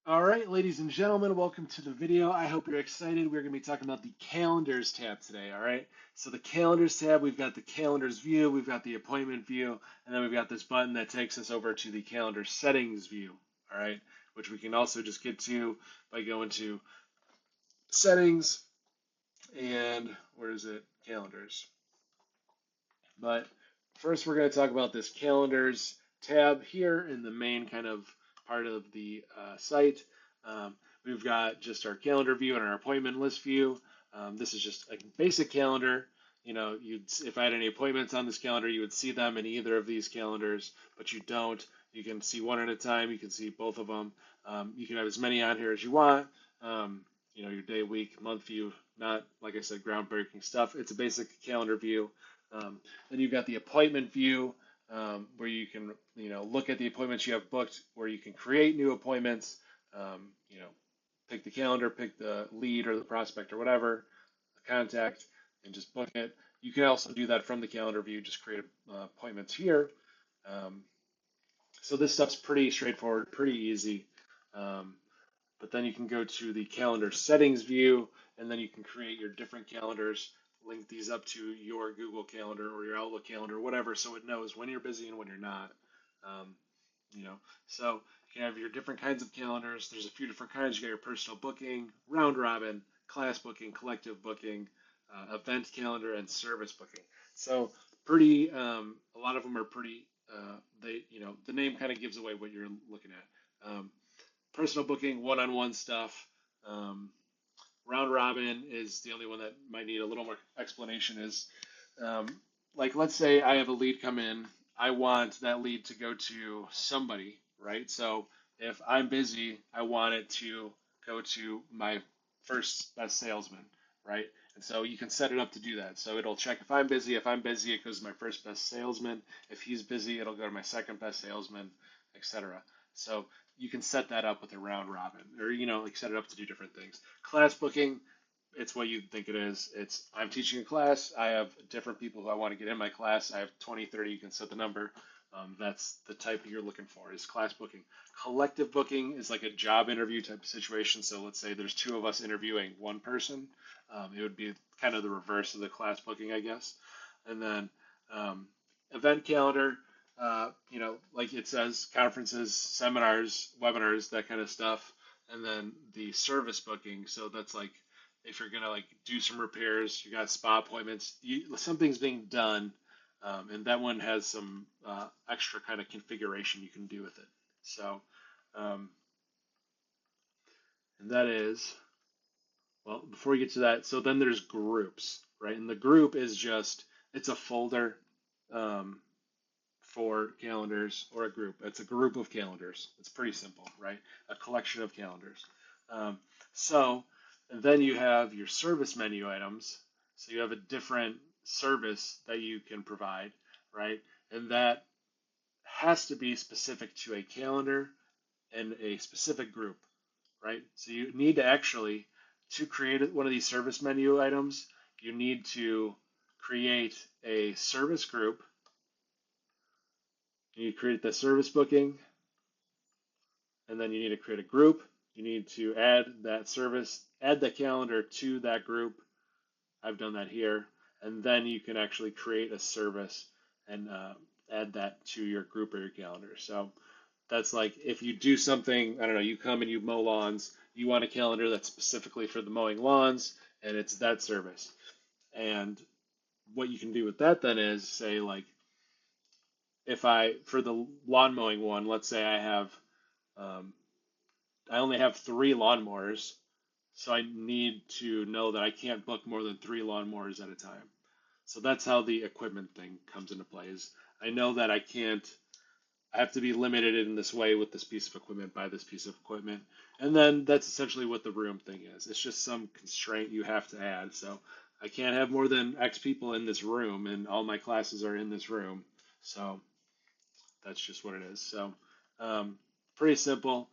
All right, ladies and gentlemen, welcome to the video. I hope you're excited. We're going to be talking about the calendars tab today. All right. So the calendars tab, we've got the calendars view, we've got the appointment view, and then we've got this button that takes us over to the calendar settings view. All right, which we can also just get to by going to settings and where is it? Calendars. But first, we're going to talk about this calendars tab here in the main kind of part of the site. Um, we've got just our calendar view and our appointment list view. This is just a basic calendar. You know, if I had any appointments on this calendar, you would see them in either of these calendars, but you don't. You can see one at a time. You can see both of them. You can have as many on here as you want. You know, your day, week, month view. Not, like I said, groundbreaking stuff. It's a basic calendar view. Um, then you've got the appointment view, where you can, look at the appointments you have booked, where you can create new appointments. You know, pick the calendar, pick the lead or the prospect or whatever, the contact, and just book it. You can also do that from the calendar view, just create appointments here. Um, so this stuff's pretty straightforward, pretty easy. Um, but then you can go to the calendar settings view, and then you can create your different calendars, link these up to your Google Calendar or your Outlook calendar, whatever, so it knows when you're busy and when you're not. Um, so you can have your different kinds of calendars. There's a few different kinds. You got your personal booking, round robin, class booking, collective booking, event calendar, and service booking. So pretty, a lot of them are pretty. The name kind of gives away what you're looking at. Personal booking, one-on-one stuff. Um, Round robin is the only one that might need a little more explanation. Is um, like, let's say I have a lead come in. I want that lead to go to somebody, right? So if I'm busy, I want it to go to my first best salesman, right? And so you can set it up to do that. So it'll check if I'm busy. If I'm busy, it goes to my first best salesman. If he's busy, it'll go to my second best salesman, etc. So you can set that up with a round robin, or like set it up to do different things. Class booking, it's what you think it is. It's I'm teaching a class. I have different people who I want to get in my class. I have 20, 30. You can set the number. That's the type you're looking for is class booking. Collective booking is like a job interview type of situation. So let's say there's two of us interviewing one person. It would be kind of the reverse of the class booking, I guess. And then event calendar, like it says, conferences, seminars, webinars, that kind of stuff. And then the service booking. So that's like if you're gonna like do some repairs, you got spa appointments, something's being done, and that one has some extra kind of configuration you can do with it. So, um, and that is, well, before we get to that, so then there's groups, right? And the group is just, it's a folder um, for calendars or a group. It's a group of calendars. It's pretty simple, right? A collection of calendars. Um, so, and then you have your service menu items. So you have a different service that you can provide, right? And that has to be specific to a calendar and a specific group, right? So you need to actually, to create one of these service menu items, you need to create a service group. You create the service booking, and then you need to create a group. You need to add that service, add the calendar to that group. I've done that here. And then you can actually create a service and add that to your group or your calendar. So that's like if you do something, I don't know, you come and you mow lawns, you want a calendar that's specifically for the mowing lawns, and it's that service. And what you can do with that then is say, like, for the lawn mowing one, let's say um, I only have three lawnmowers, so I need to know that I can't book more than three lawnmowers at a time. So that's how the equipment thing comes into play. Is I know that I have to be limited in this way with this piece of equipment by this piece of equipment. And then that's essentially what the room thing is. It's just some constraint you have to add. So I can't have more than X people in this room, and all my classes are in this room. So that's just what it is. So pretty simple.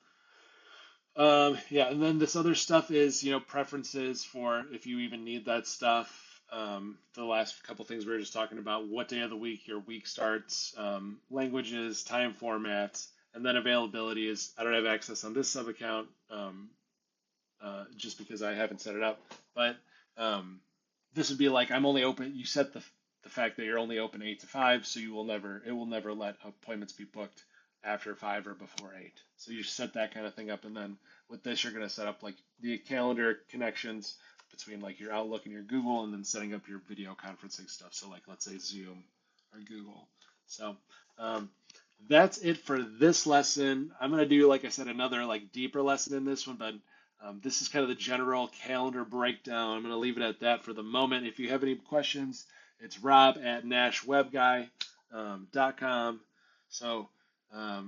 Yeah, and then this other stuff is, preferences for if you even need that stuff. The last couple things we were just talking about, what day of the week your week starts, languages, time formats, And then availability is I don't have access on this sub account just because I haven't set it up. But this would be like I'm only open. You set the fact that you're only open 8 to 5, so it will never let appointments be booked after 5 or before 8. So you set that kind of thing up, and then with this you're going to set up like the calendar connections between like your Outlook and your Google, and then setting up your video conferencing stuff. So like let's say Zoom or Google. So that's it for this lesson. I'm going to do, like I said, another like deeper lesson in this one, but this is kind of the general calendar breakdown. I'm going to leave it at that for the moment. If you have any questions, it's rob@nashwebguy.com. So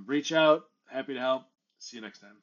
reach out. Happy to help. See you next time.